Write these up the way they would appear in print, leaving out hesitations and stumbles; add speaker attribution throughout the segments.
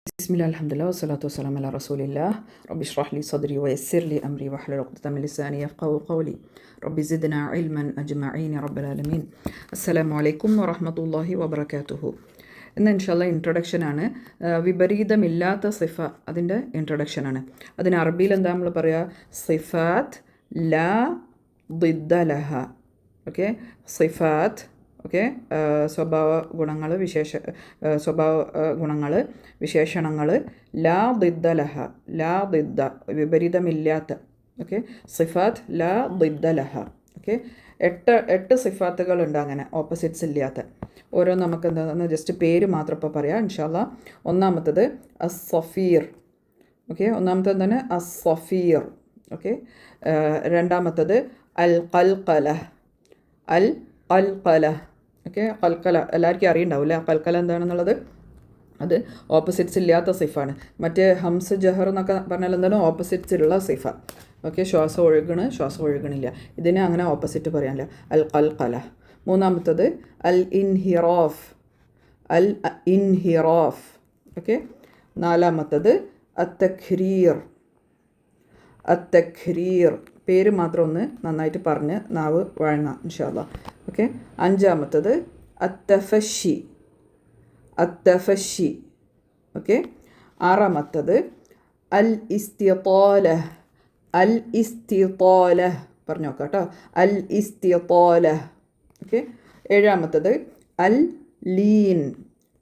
Speaker 1: ബിസ്മില്ലാ അൽഹംദുലില്ലാ വസ്സലാത്തു വസ്സലാമു അലാ റസൂലില്ലാഹ് റബ്ബി ഇശ്റഹ് ലി സദ്രി വയസ്സിർ ലി അംരി വഹ്ലുൽ ഉഖ്ദത മിൻ ലിസാനി യഫ്ഖഹു ഖൗലി റബ്ബി സിദ്നാ ഇൽമൻ അജ്മഈൻ യാ റബ്ബൽ ആലമീൻ. അസ്സലാമു അലൈക്കും വറഹ്മത്തുള്ളാഹി വബറകാതുഹു. ഇന്ന് ഇൻഷാല്ലാ ഇൻട്രൊഡക്ഷനാണ്. വിപരീതമില്ലാത്ത സിഫ അതിൻ്റെ ഇൻട്രൊഡക്ഷനാണ്. അതിന് അറബിയിൽ എന്താ നമ്മൾ പറയുക? സിഫാത്ത് ലാ ദിദ്ദ ലഹ. ഓക്കെ, സിഫാത്ത്. ഓക്കെ, സ്വഭാവ ഗുണങ്ങൾ, സ്വഭാവ ഗുണങ്ങൾ, വിശേഷണങ്ങൾ. ലാ ദിദ്ദ ലഹ, ലാ ദിദ്ദ വിപരീതമില്ലാത്ത. ഓക്കെ, സിഫാത്ത് ലാ ദിദ്ദ ലഹ. ഓക്കെ, എട്ട് സിഫാത്തുകളുണ്ട് അങ്ങനെ, ഓപ്പോസിറ്റ്സ് ഇല്ലാത്ത. ഓരോ നമുക്ക് എന്താണെന്ന് ജസ്റ്റ് പേര് മാത്രം ഇപ്പോൾ പറയാം ഇൻഷാല്ലാ. ഒന്നാമത്തത് അസ്സഫീർ. ഓക്കെ, ഒന്നാമത്തത് എന്താണ്? അസ്സഫീർ. ഓക്കെ, രണ്ടാമത്തത് അൽ ഖൽഖല, അൽ ഖൽഖല. ഓക്കെ, ഖൽഖല എല്ലാവർക്കും അറിയുണ്ടാവില്ല ഖൽഖല എന്താണെന്നുള്ളത്. അത് ഓപ്പോസിറ്റ്സ് ഇല്ലാത്ത സിഫാണ്. മറ്റേ ഹംസ് ജഹർ എന്നൊക്കെ പറഞ്ഞാൽ എന്താണ്? ഓപ്പോസിറ്റ്സിലുള്ള സിഫ. ഓക്കെ, ശ്വാസം ഒഴുകണില്ല. ഇതിനെ അങ്ങനെ ഓപ്പോസിറ്റ് പറയാനില്ല. അൽ ഖൽഖല. മൂന്നാമത്തത് അൽ ഇൻഹിറാഫ്, അൽ ഇൻഹിറാഫ്. ഓക്കെ, നാലാമത്തത് അത്തഖ്രീർ, അത്തഖ്രീർ. പേര് മാത്രം ഒന്ന് നന്നായിട്ട് പറഞ്ഞ് നാവ് വഴങ്ങാം ഇൻഷാല്ലാ. ഓക്കെ, അഞ്ചാമത്തത് അത്തഫഷി, അത്തഫഷി. ഓക്കെ, ആറാമത്തത് അൽ ഇസ്തിത്താല, അൽ ഇസ്തിത്താല. പറഞ്ഞു നോക്കാം കേട്ടോ, അൽ ഇസ്തിത്താല. ഓക്കെ, ഏഴാമത്തത് അൽ ലീൻ,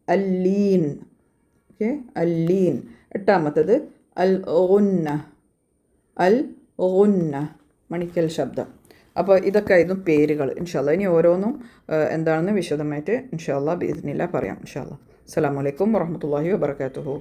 Speaker 1: അൽ ലീൻ. ഓക്കെ, അൽ ലീൻ. എട്ടാമത്തത് അൽ ഗുന്ന, അൽ ഗുന്ന, മണിക്കൽ ശബ്ദം. അപ്പോൾ ഇതൊക്കെ ആയിരുന്നു പേരുകൾ ഇൻഷാല്ലാ. ഇനി ഓരോന്നും എന്താണെന്ന് വിശദമായിട്ട് ഇൻഷാല്ലാ ബിഇദ്നില്ലാ പറയാം ഇൻഷാല്ലാ. അസ്സലാമു അലൈക്കും വറഹ്മത്തുള്ളാഹി വബറകാതുഹു.